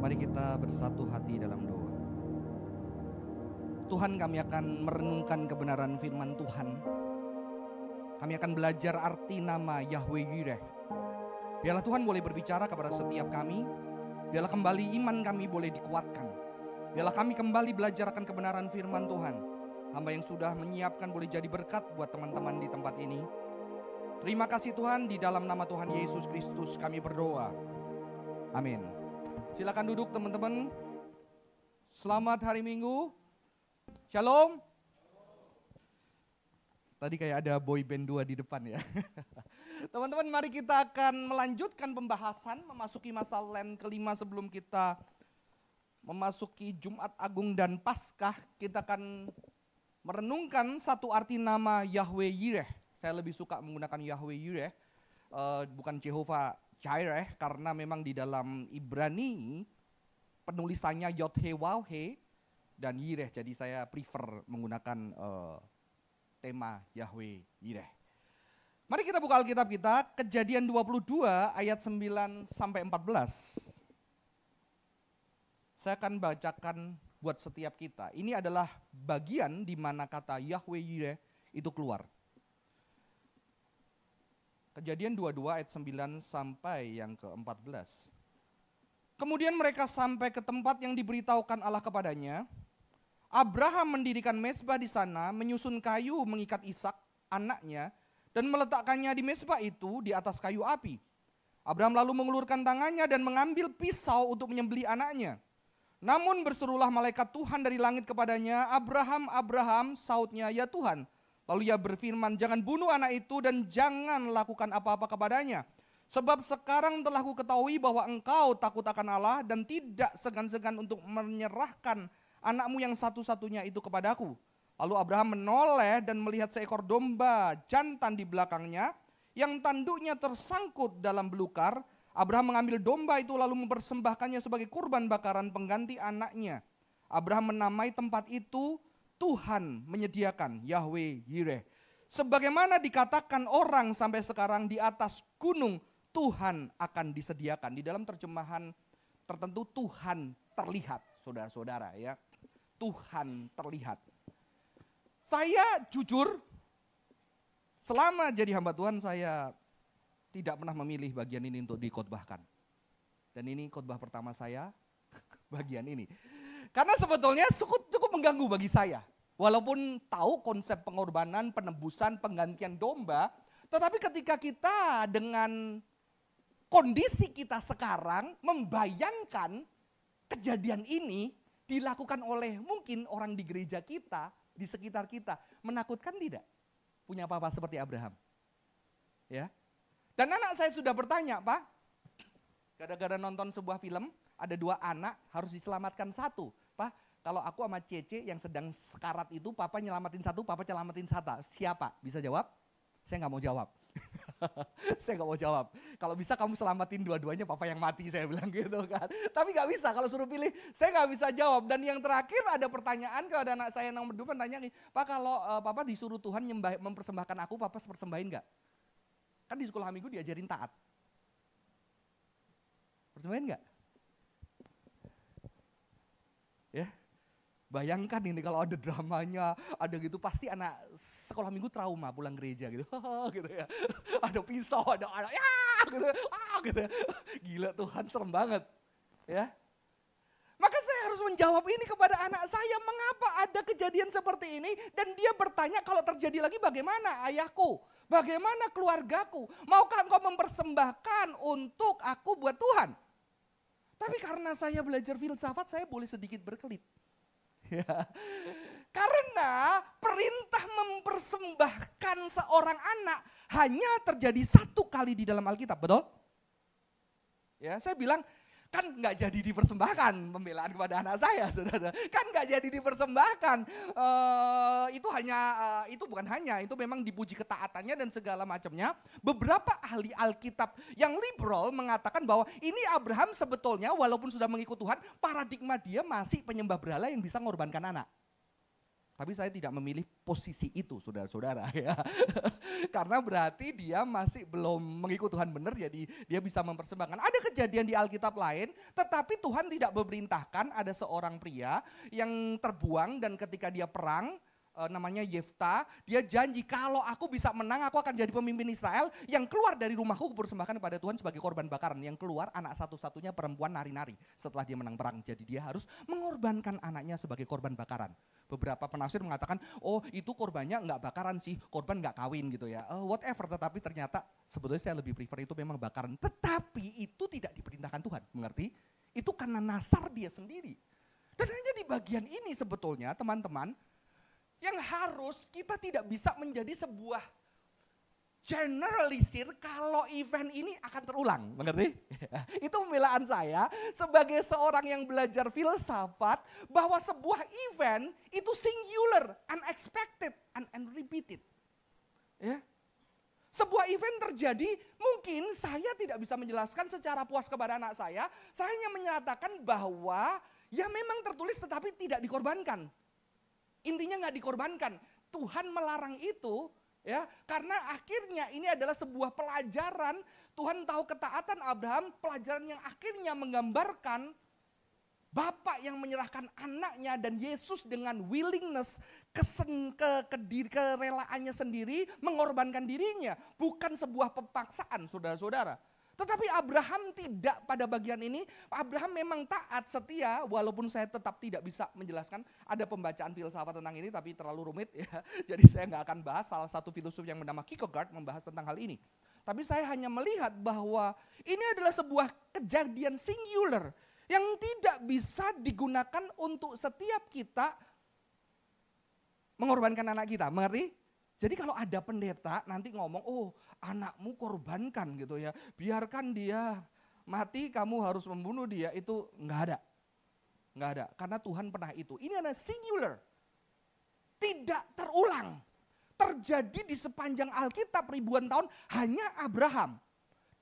Mari kita bersatu hati dalam doa. Tuhan, kami akan merenungkan kebenaran firman Tuhan. Kami akan belajar arti nama Yahweh Yireh. Biarlah Tuhan boleh berbicara kepada setiap kami. Biarlah kembali iman kami boleh dikuatkan. Biarlah kami kembali belajar akan kebenaran firman Tuhan. Hamba yang sudah menyiapkan boleh jadi berkat buat teman-teman di tempat ini. Terima kasih Tuhan, di dalam nama Tuhan Yesus Kristus kami berdoa. Amin. Silakan duduk teman-teman. Selamat hari Minggu. Shalom. Tadi kayak ada boy band 2 di depan ya. Teman-teman, mari kita akan melanjutkan pembahasan memasuki masa Lent kelima sebelum kita memasuki Jumat Agung dan Paskah. Kita akan merenungkan satu arti nama Yahweh Yireh. Saya lebih suka menggunakan Yahweh Yireh, bukan Jehovah Jireh, karena memang di dalam Ibrani penulisannya Yod-He-Waw-He dan Yireh. Jadi saya prefer menggunakan tema Yahweh Yireh. Mari kita buka Alkitab kita, Kejadian 22 ayat 9 sampai 14. Saya akan bacakan buat setiap kita. Ini adalah bagian di mana kata Yahweh Yireh itu keluar. Kejadian 22 ayat 9 sampai yang ke-14. Kemudian mereka sampai ke tempat yang diberitahukan Allah kepadanya. Abraham mendirikan mezbah di sana, menyusun kayu mengikat Ishak anaknya dan meletakkannya di mezbah itu di atas kayu api. Abraham lalu mengulurkan tangannya dan mengambil pisau untuk menyembelih anaknya. Namun berserulah malaikat Tuhan dari langit kepadanya, "Abraham, Abraham," sautnya, "Ya Tuhan." Lalu ia berfirman, "Jangan bunuh anak itu dan jangan lakukan apa-apa kepadanya. Sebab sekarang telah ku ketahui bahwa engkau takut akan Allah dan tidak segan-segan untuk menyerahkan anakmu yang satu-satunya itu kepadaku." Lalu Abraham menoleh dan melihat seekor domba jantan di belakangnya yang tanduknya tersangkut dalam belukar. Abraham mengambil domba itu lalu mempersembahkannya sebagai kurban bakaran pengganti anaknya. Abraham menamai tempat itu Tuhan menyediakan, Yahweh Yireh. Sebagaimana dikatakan orang sampai sekarang, di atas gunung Tuhan akan disediakan. Di dalam terjemahan tertentu Tuhan terlihat, saudara-saudara ya. Tuhan terlihat. Saya jujur, selama jadi hamba Tuhan saya tidak pernah memilih bagian ini untuk dikhotbahkan. Dan ini khotbah pertama saya bagian ini. Karena sebetulnya cukup mengganggu bagi saya. Walaupun tahu konsep pengorbanan, penebusan, penggantian domba, tetapi ketika kita dengan kondisi kita sekarang membayangkan kejadian ini dilakukan oleh mungkin orang di gereja kita, di sekitar kita, menakutkan tidak? Punya papa seperti Abraham. Ya. Dan anak saya sudah bertanya, "Pak, gara-gara nonton sebuah film, ada 2 anak harus diselamatkan satu. Pak, kalau aku sama Cece yang sedang sekarat itu, papa nyelamatin satu, papa nyelamatin satu. Siapa?" Bisa jawab? Saya nggak mau jawab. Saya nggak mau jawab. Kalau bisa kamu selamatin dua-duanya, papa yang mati, saya bilang gitu kan. Tapi nggak bisa, kalau suruh pilih, saya nggak bisa jawab. Dan yang terakhir ada pertanyaan kepada anak saya nomor 2, tanya nih, "Pak, kalau papa disuruh Tuhan mempersembahkan aku, papa persembahin nggak?" Kan di sekolah minggu diajarin taat. Persembahin nggak? Ya, bayangkan ini kalau ada dramanya, ada gitu, pasti anak sekolah minggu trauma pulang gereja gitu, gitu ya. Ada pisau, ada anak, ya, gitu, gitu ya. Gila, Tuhan serem banget, ya. Maka saya harus menjawab ini kepada anak saya, mengapa ada kejadian seperti ini? Dan dia bertanya, kalau terjadi lagi bagaimana ayahku? Bagaimana keluargaku? Maukah engkau mempersembahkan untuk aku buat Tuhan? Tapi karena saya belajar filsafat, saya boleh sedikit berkelip. Ya. Karena perintah mempersembahkan seorang anak hanya terjadi 1 kali di dalam Alkitab, betul? Ya, saya bilang, kan nggak jadi dipersembahkan pembelaan kepada anak saya, saudara. Kan nggak jadi dipersembahkan. Itu bukan hanya, itu memang dipuji ketaatannya dan segala macamnya. Beberapa ahli Alkitab yang liberal mengatakan bahwa ini Abraham sebetulnya walaupun sudah mengikut Tuhan, paradigma dia masih penyembah berhala yang bisa mengorbankan anak. Tapi saya tidak memilih posisi itu, saudara-saudara ya. Karena berarti dia masih belum mengikut Tuhan benar, jadi dia bisa mempersembahkan. Ada kejadian di Alkitab lain, tetapi Tuhan tidak memerintahkan ada seorang pria yang terbuang dan ketika dia perang, namanya Yefta, dia janji kalau aku bisa menang aku akan jadi pemimpin Israel yang keluar dari rumahku persembahkan kepada Tuhan sebagai korban bakaran. Yang keluar anak satu-satunya perempuan nari-nari setelah dia menang perang. Jadi dia harus mengorbankan anaknya sebagai korban bakaran. Beberapa penafsir mengatakan, oh itu korbannya nggak bakaran sih, korban nggak kawin gitu ya. Whatever, tetapi ternyata sebetulnya saya lebih prefer itu memang bakaran. Tetapi itu tidak diperintahkan Tuhan, mengerti? Itu karena nasar dia sendiri. Dan hanya di bagian ini sebetulnya teman-teman, yang harus kita tidak bisa menjadi sebuah generalisir kalau event ini akan terulang, mengerti? Itu pembelaan saya sebagai seorang yang belajar filsafat bahwa sebuah event itu singular, unexpected, and unrepeated. Ya. Sebuah event terjadi, mungkin saya tidak bisa menjelaskan secara puas kepada anak saya hanya menyatakan bahwa ya memang tertulis tetapi tidak dikorbankan. Intinya nggak dikorbankan. Tuhan melarang itu ya, karena akhirnya ini adalah sebuah pelajaran. Tuhan tahu ketaatan Abraham, pelajaran yang akhirnya menggambarkan Bapak yang menyerahkan anaknya dan Yesus dengan willingness, kerelaannya sendiri mengorbankan dirinya. Bukan sebuah pepaksaan, saudara-saudara. Tetapi Abraham tidak pada bagian ini. Abraham memang taat, setia, walaupun saya tetap tidak bisa menjelaskan. Ada pembacaan filsafat tentang ini tapi terlalu rumit ya. Jadi saya nggak akan bahas. Salah satu filsuf yang bernama Kierkegaard membahas tentang hal ini. Tapi saya hanya melihat bahwa ini adalah sebuah kejadian singular yang tidak bisa digunakan untuk setiap kita mengorbankan anak kita, mengerti? Jadi kalau ada pendeta nanti ngomong, oh anakmu korbankan gitu ya, biarkan dia mati, kamu harus membunuh dia, itu nggak ada. Nggak ada, karena Tuhan pernah itu. Ini adalah singular, tidak terulang. Terjadi di sepanjang Alkitab ribuan tahun hanya Abraham.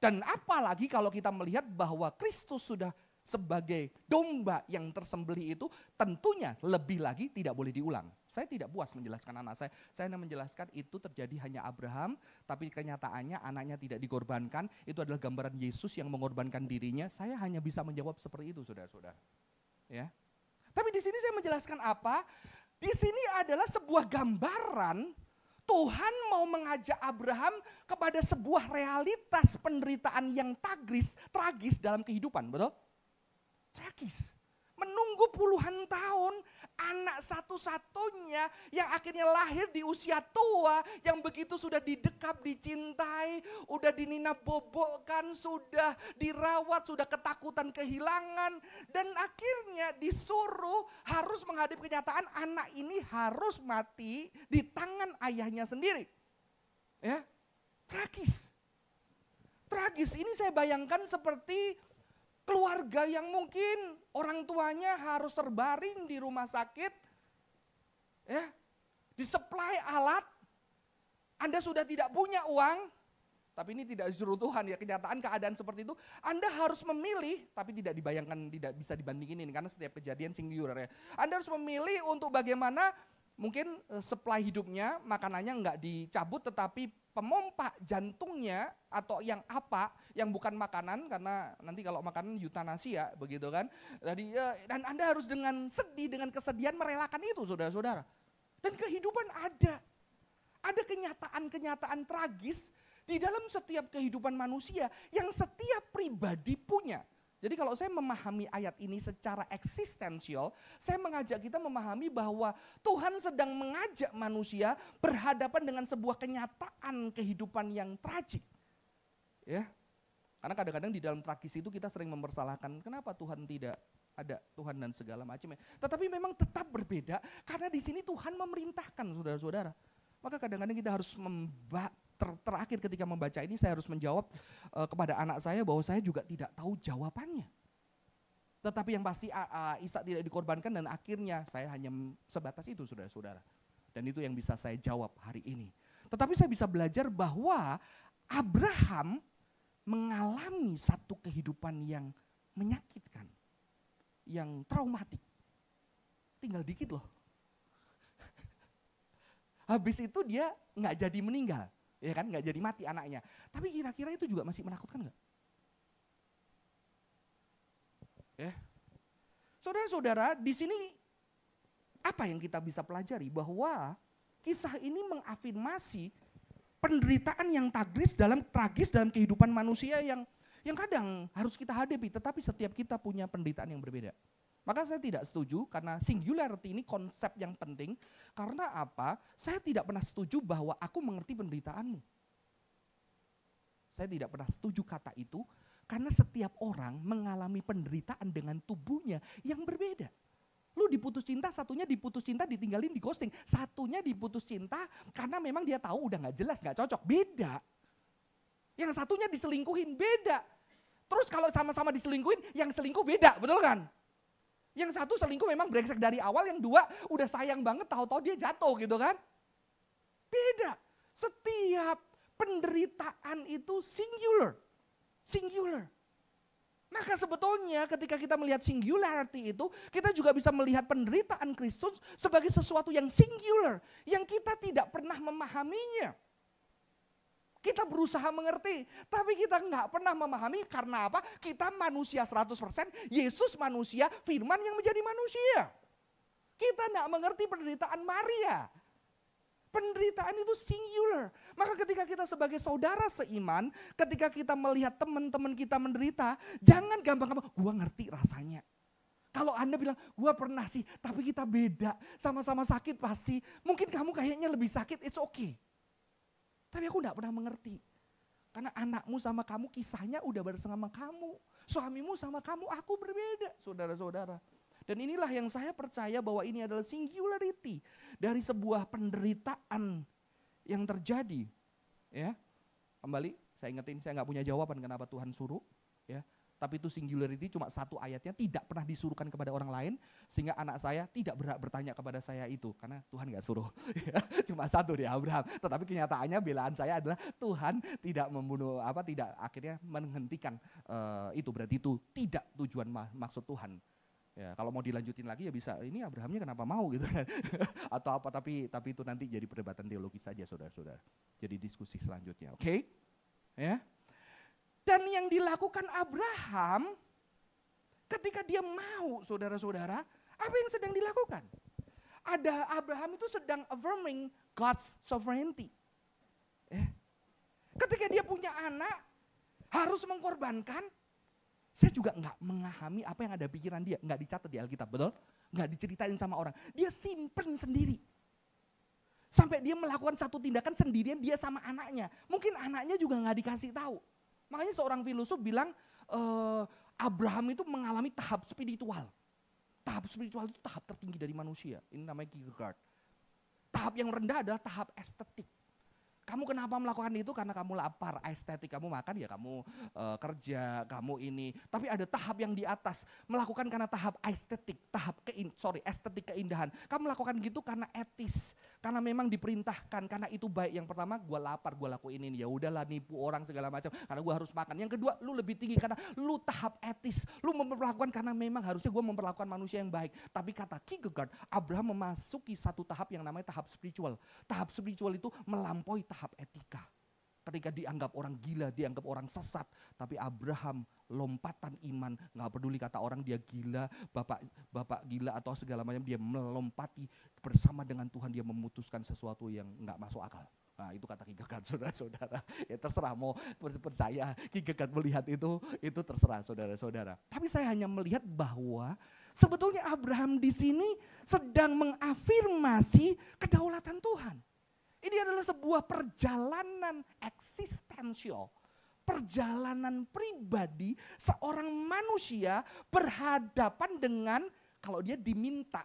Dan apalagi kalau kita melihat bahwa Kristus sudah sebagai domba yang tersembelih itu, tentunya lebih lagi tidak boleh diulang. Saya tidak puas menjelaskan anak saya hanya menjelaskan itu terjadi hanya Abraham, tapi kenyataannya anaknya tidak dikorbankan, itu adalah gambaran Yesus yang mengorbankan dirinya. Saya hanya bisa menjawab seperti itu, saudara-saudara. Ya. Tapi di sini saya menjelaskan apa? Di sini adalah sebuah gambaran Tuhan mau mengajak Abraham kepada sebuah realitas penderitaan yang tragis dalam kehidupan, betul? Tragis. Menunggu puluhan tahun, anak satu-satunya yang akhirnya lahir di usia tua, yang begitu sudah didekap, dicintai, udah dininabobokkan, sudah dirawat, sudah ketakutan kehilangan, dan akhirnya disuruh harus menghadapi kenyataan anak ini harus mati di tangan ayahnya sendiri. Ya, tragis. Tragis ini saya bayangkan seperti keluarga yang mungkin orang tuanya harus terbaring di rumah sakit, ya, disuplai alat, Anda sudah tidak punya uang, tapi ini tidak disuruh Tuhan ya, kenyataan keadaan seperti itu, Anda harus memilih, tapi tidak dibayangkan, tidak bisa dibandingin ini, karena setiap kejadian singular ya. Anda harus memilih untuk bagaimana mungkin supply hidupnya, makanannya nggak dicabut, tetapi pemompa jantungnya atau yang apa, yang bukan makanan, karena nanti kalau makanan eutanasia begitu kan. Jadi, dan Anda harus dengan sedih, dengan kesedihan merelakan itu, saudara-saudara. Dan kehidupan ada kenyataan-kenyataan tragis di dalam setiap kehidupan manusia yang setiap pribadi punya. Jadi kalau saya memahami ayat ini secara eksistensial, saya mengajak kita memahami bahwa Tuhan sedang mengajak manusia berhadapan dengan sebuah kenyataan kehidupan yang tragik. Ya. Karena kadang-kadang di dalam tragis itu kita sering mempersalahkan, kenapa Tuhan tidak ada, Tuhan dan segala macam. Tetapi memang tetap berbeda karena di sini Tuhan memerintahkan, saudara-saudara. Maka kadang-kadang kita harus terakhir ketika membaca ini saya harus menjawab kepada anak saya bahwa saya juga tidak tahu jawabannya. Tetapi yang pasti Ishak tidak dikorbankan dan akhirnya saya hanya sebatas itu, saudara-saudara. Dan itu yang bisa saya jawab hari ini. Tetapi saya bisa belajar bahwa Abraham mengalami satu kehidupan yang menyakitkan, yang traumatik. Tinggal dikit loh. Habis itu dia nggak jadi meninggal, ya kan, nggak jadi mati anaknya. Tapi kira-kira itu juga masih menakutkan nggak? Ya, saudara-saudara, di sini apa yang kita bisa pelajari? Bahwa kisah ini mengafirmasi penderitaan yang tragis dalam kehidupan manusia yang kadang harus kita hadapi, tetapi setiap kita punya penderitaan yang berbeda. Maka saya tidak setuju karena singularity ini konsep yang penting. Karena apa? Saya tidak pernah setuju bahwa aku mengerti penderitaanmu. Saya tidak pernah setuju kata itu karena setiap orang mengalami penderitaan dengan tubuhnya yang berbeda. Lu diputus cinta, satunya diputus cinta ditinggalin, di ghosting. Satunya diputus cinta karena memang dia tahu udah gak jelas, gak cocok. Beda. Yang satunya diselingkuhin, beda. Terus kalau sama-sama diselingkuhin, yang selingkuh beda, betul kan? Yang satu selingkuh memang brengsek dari awal, yang dua udah sayang banget, tahu-tahu dia jatuh gitu kan. Beda. Setiap penderitaan itu singular. Singular. Maka sebetulnya ketika kita melihat singularity itu, kita juga bisa melihat penderitaan Kristus sebagai sesuatu yang singular, yang kita tidak pernah memahaminya. Kita berusaha mengerti, tapi kita nggak pernah memahami karena apa? Kita manusia 100%, Yesus manusia, firman yang menjadi manusia. Kita nggak mengerti penderitaan Maria. Penderitaan itu singular. Maka ketika kita sebagai saudara seiman, ketika kita melihat teman-teman kita menderita, jangan gampang-gampang, gua ngerti rasanya. Kalau Anda bilang, gua pernah sih, tapi kita beda, sama-sama sakit pasti. Mungkin kamu kayaknya lebih sakit, it's okay. Tapi aku gak pernah mengerti. Karena anakmu sama kamu kisahnya udah bersama kamu. Suamimu sama kamu, aku berbeda, saudara-saudara. Dan inilah yang saya percaya bahwa ini adalah singularity dari sebuah penderitaan yang terjadi. Ya, kembali saya ingetin, saya nggak punya jawaban kenapa Tuhan suruh. Ya, tapi itu singularity cuma satu ayatnya, tidak pernah disuruhkan kepada orang lain, sehingga anak saya tidak berhak bertanya kepada saya itu, karena Tuhan nggak suruh. Cuma satu di Abraham. Tetapi kenyataannya belaan saya adalah Tuhan tidak membunuh tidak akhirnya menghentikan itu, berarti itu tidak tujuan maksud Tuhan. Ya, kalau mau dilanjutin lagi ya bisa, ini Abrahamnya kenapa mau gitu kan. Atau apa, tapi itu nanti jadi perdebatan teologis saja saudara-saudara. Jadi diskusi selanjutnya, oke? Ya. Dan yang dilakukan Abraham ketika dia mau, saudara-saudara, apa yang sedang dilakukan? Abraham itu sedang affirming God's sovereignty. Ketika dia punya anak, harus mengorbankan. Saya juga nggak memahami apa yang ada pikiran dia, nggak dicatat di Alkitab, betul? Nggak diceritain sama orang. Dia simpen sendiri. Sampai dia melakukan satu tindakan sendirian dia sama anaknya. Mungkin anaknya juga nggak dikasih tahu. Makanya seorang filosof bilang Abraham itu mengalami tahap spiritual. Tahap spiritual itu tahap tertinggi dari manusia. Ini namanya Kierkegaard. Tahap yang rendah adalah tahap estetik. Kamu kenapa melakukan itu? Karena kamu lapar, estetik, kamu makan ya kamu kerja, kamu ini. Tapi ada tahap yang di atas, melakukan karena tahap estetik, estetik keindahan. Kamu melakukan gitu karena etis, karena memang diperintahkan, karena itu baik. Yang pertama, gue lapar, gue lakuin ini, ya udahlah nipu orang segala macam, karena gue harus makan. Yang kedua, lu lebih tinggi karena lu tahap etis, lu memperlakukan karena memang harusnya gue memperlakukan manusia yang baik. Tapi kata Kierkegaard, Abraham memasuki satu tahap yang namanya tahap spiritual. Tahap spiritual itu melampaui tahap etika. Ketika dianggap orang gila, dianggap orang sesat, tapi Abraham lompatan iman, nggak peduli kata orang dia gila, bapak gila atau segala macam, dia melompati bersama dengan Tuhan, dia memutuskan sesuatu yang nggak masuk akal. Nah, itu kata Kierkegaard, saudara-saudara. Ya terserah mau percaya Kierkegaard melihat itu terserah saudara-saudara. Tapi saya hanya melihat bahwa sebetulnya Abraham di sini sedang mengafirmasi kedaulatan Tuhan. Ini adalah sebuah perjalanan eksistensial, perjalanan pribadi seorang manusia berhadapan dengan, kalau dia diminta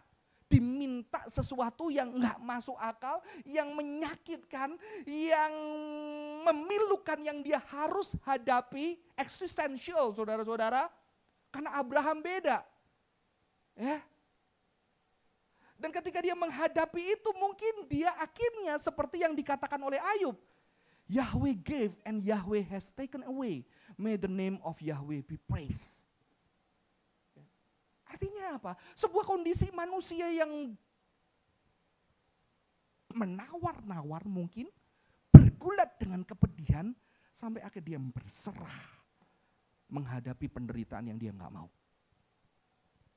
sesuatu yang nggak masuk akal, yang menyakitkan, yang memilukan, yang dia harus hadapi, eksistensial saudara-saudara. Karena Abraham beda. Ya. Dan ketika dia menghadapi itu, mungkin dia akhirnya seperti yang dikatakan oleh Ayub. Yahweh gave and Yahweh has taken away. May the name of Yahweh be praised. Artinya apa? Sebuah kondisi manusia yang menawar-nawar mungkin, bergulat dengan kepedihan, sampai akhirnya dia berserah menghadapi penderitaan yang dia nggak mau.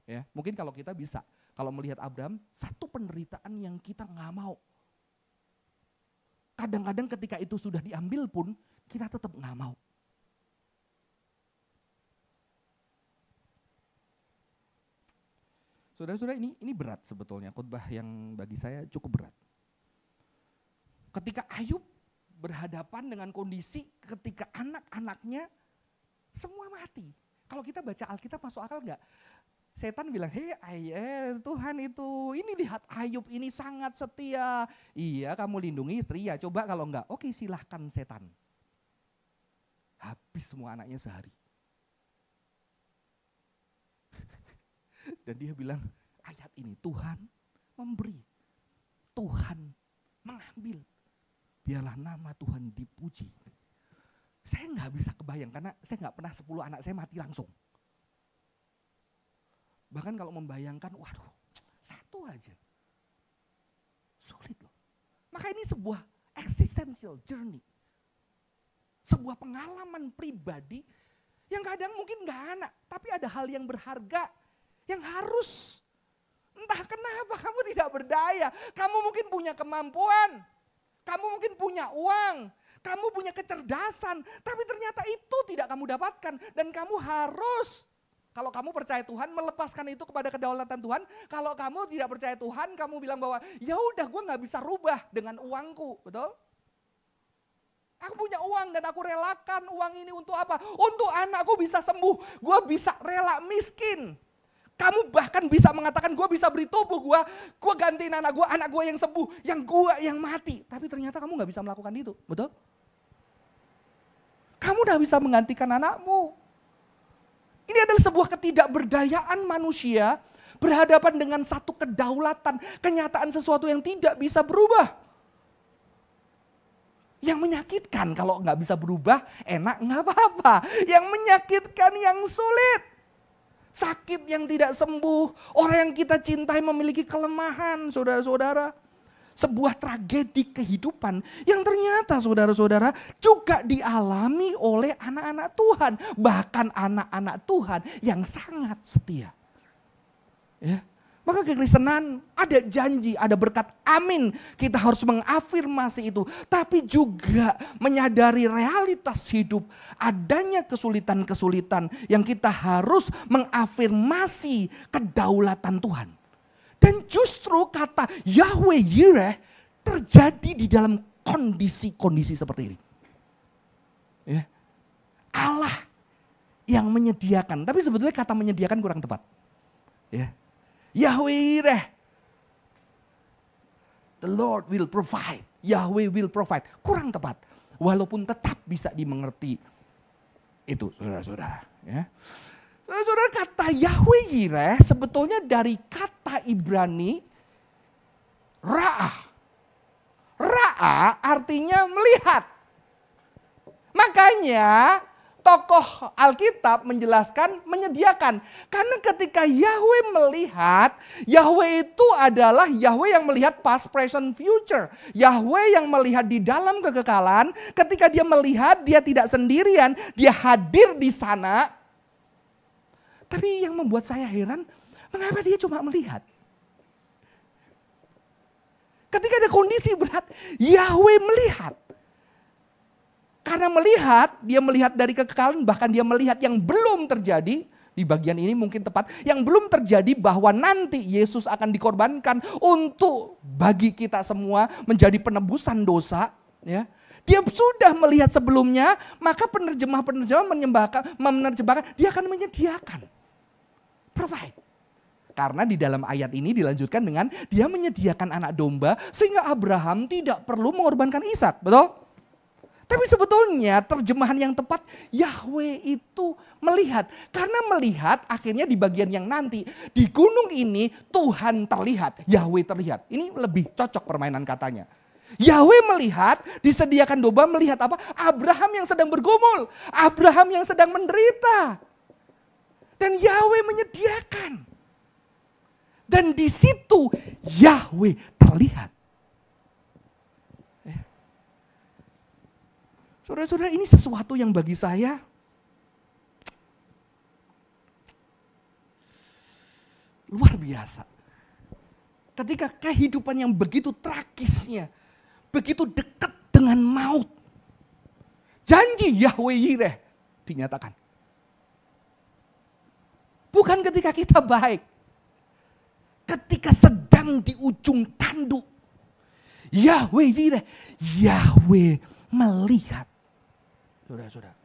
Ya, mungkin kalau kita bisa, kalau melihat Abraham, satu penderitaan yang kita nggak mau. Kadang-kadang ketika itu sudah diambil pun, kita tetap nggak mau. Saudara-saudara, ini berat sebetulnya, khotbah yang bagi saya cukup berat. Ketika Ayub berhadapan dengan kondisi ketika anak-anaknya semua mati. Kalau kita baca Alkitab masuk akal enggak? Setan bilang, Tuhan itu, ini lihat Ayub ini sangat setia. Iya, kamu lindungi istri ya, coba kalau enggak, oke silahkan setan. Habis semua anaknya sehari. Dan dia bilang, ayat ini Tuhan memberi, Tuhan mengambil, biarlah nama Tuhan dipuji. Saya nggak bisa kebayang karena saya nggak pernah 10 anak saya mati langsung. Bahkan kalau membayangkan, waduh, satu aja, sulit loh. Maka ini sebuah existential journey, sebuah pengalaman pribadi yang kadang mungkin nggak anak, tapi ada hal yang berharga yang harus, entah kenapa kamu tidak berdaya, kamu mungkin punya kemampuan, kamu mungkin punya uang, kamu punya kecerdasan, tapi ternyata itu tidak kamu dapatkan dan kamu harus, kalau kamu percaya Tuhan, melepaskan itu kepada kedaulatan Tuhan. Kalau kamu tidak percaya Tuhan, kamu bilang bahwa ya udah gue nggak bisa rubah dengan uangku, betul? Aku punya uang dan aku relakan uang ini untuk apa? Untuk anakku bisa sembuh, gue bisa rela miskin. Kamu bahkan bisa mengatakan gue bisa beri tubuh gue gantiin anak gue yang sembuh, yang gue yang mati. Tapi ternyata kamu gak bisa melakukan itu, betul? Kamu udah bisa menggantikan anakmu. Ini adalah sebuah ketidakberdayaan manusia berhadapan dengan satu kedaulatan, kenyataan sesuatu yang tidak bisa berubah. Yang menyakitkan kalau gak bisa berubah, enak gak apa-apa. Yang menyakitkan yang sulit. Sakit yang tidak sembuh, orang yang kita cintai memiliki kelemahan, saudara-saudara. Sebuah tragedi kehidupan yang ternyata saudara-saudara juga dialami oleh anak-anak Tuhan. Bahkan anak-anak Tuhan yang sangat setia. Ya. Maka kekristenan ada janji, ada berkat, amin. Kita harus mengafirmasi itu. Tapi juga menyadari realitas hidup. Adanya kesulitan-kesulitan yang kita harus mengafirmasi kedaulatan Tuhan. Dan justru kata Yahweh Yireh terjadi di dalam kondisi-kondisi seperti ini. Ya. Allah yang menyediakan. Tapi sebetulnya kata menyediakan kurang tepat. Ya. Yahweh Yireh, the Lord will provide, Yahweh will provide, kurang tepat, walaupun tetap bisa dimengerti itu, saudara-saudara. Ya. Saudara-saudara, kata Yahweh Yireh sebetulnya dari kata Ibrani Ra'ah. Ra'ah artinya melihat. Makanya tokoh Alkitab menjelaskan menyediakan. Karena ketika Yahweh melihat, Yahweh itu adalah Yahweh yang melihat past, present, future. Yahweh yang melihat di dalam kekekalan, ketika dia melihat dia tidak sendirian, dia hadir di sana. Tapi yang membuat saya heran, mengapa dia cuma melihat? Ketika ada kondisi berat, Yahweh melihat. Karena melihat, dia melihat dari kekekalan, bahkan dia melihat yang belum terjadi, di bagian ini mungkin tepat, yang belum terjadi bahwa nanti Yesus akan dikorbankan untuk bagi kita semua menjadi penebusan dosa. Ya. Dia sudah melihat sebelumnya, maka penerjemah-penerjemah menerjemahkan, dia akan menyediakan. Provide. Karena di dalam ayat ini dilanjutkan dengan dia menyediakan anak domba, sehingga Abraham tidak perlu mengorbankan Ishak, betul? Tapi sebetulnya terjemahan yang tepat Yahweh itu melihat. Karena melihat akhirnya di bagian yang nanti. Di gunung ini Tuhan terlihat, Yahweh terlihat. Ini lebih cocok permainan katanya. Yahweh melihat, disediakan domba, melihat apa? Abraham yang sedang bergumul. Abraham yang sedang menderita. Dan Yahweh menyediakan. Dan di situ Yahweh terlihat. Saudara-saudara, ini sesuatu yang bagi saya luar biasa. Ketika kehidupan yang begitu tragisnya, begitu dekat dengan maut, janji Yahweh Yireh dinyatakan. Bukan ketika kita baik, ketika sedang di ujung tanduk, Yahweh Yireh, Yahweh melihat. Saudara-saudara,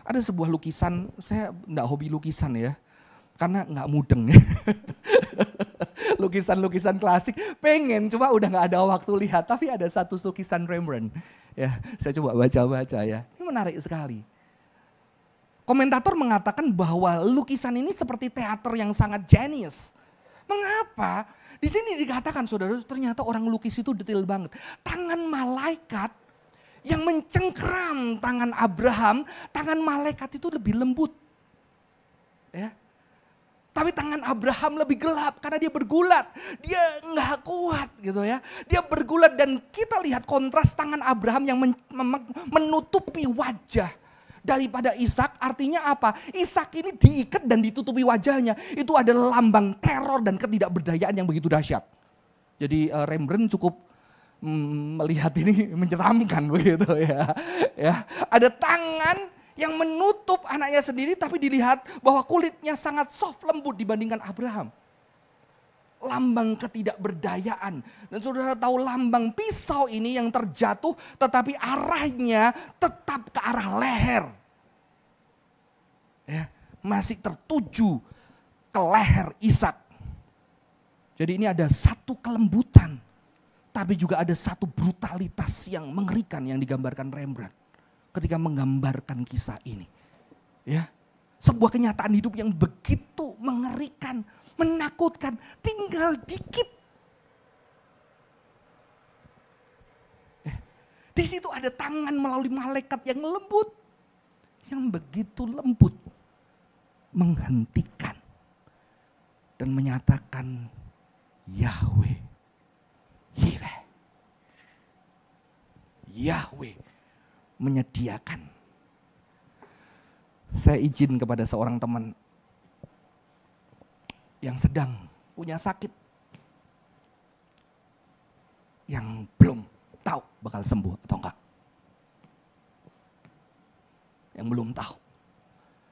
ada sebuah lukisan, saya enggak hobi lukisan ya, karena enggak mudeng ya. Lukisan-lukisan klasik, pengen, cuma udah enggak ada waktu lihat, tapi ada satu lukisan Rembrandt. Ya, saya coba baca-baca ya, ini menarik sekali. Komentator mengatakan bahwa lukisan ini seperti teater yang sangat jenius. Mengapa? Di sini dikatakan saudara, ternyata orang lukis itu detail banget. Tangan malaikat yang mencengkeram tangan Abraham, tangan malaikat itu lebih lembut. Ya. Tapi tangan Abraham lebih gelap karena dia bergulat. Dia nggak kuat gitu ya. Dia bergulat dan kita lihat kontras tangan Abraham yang menutupi wajah daripada Ishak. Artinya apa? Ishak ini diikat dan ditutupi wajahnya. Itu adalah lambang teror dan ketidakberdayaan yang begitu dahsyat. Jadi Rembrandt cukup melihat ini menyeramkan begitu ya. Ya, ada tangan yang menutup anaknya sendiri, tapi dilihat bahwa kulitnya sangat soft lembut dibandingkan Abraham. Lambang ketidakberdayaan. Dan saudara tahu lambang pisau ini yang terjatuh tetapi arahnya tetap ke arah leher. Ya, masih tertuju ke leher Ishak. Jadi ini ada satu kelembutan, tapi juga ada satu brutalitas yang mengerikan yang digambarkan Rembrandt ketika menggambarkan kisah ini. Ya, sebuah kenyataan hidup yang begitu mengerikan, menakutkan, tinggal dikit. Di situ ada tangan melalui malaikat yang lembut, yang begitu lembut, menghentikan dan menyatakan Yahweh Yireh. Yahweh menyediakan. Saya izin kepada seorang teman yang sedang punya sakit, yang belum tahu bakal sembuh atau enggak. Yang belum tahu.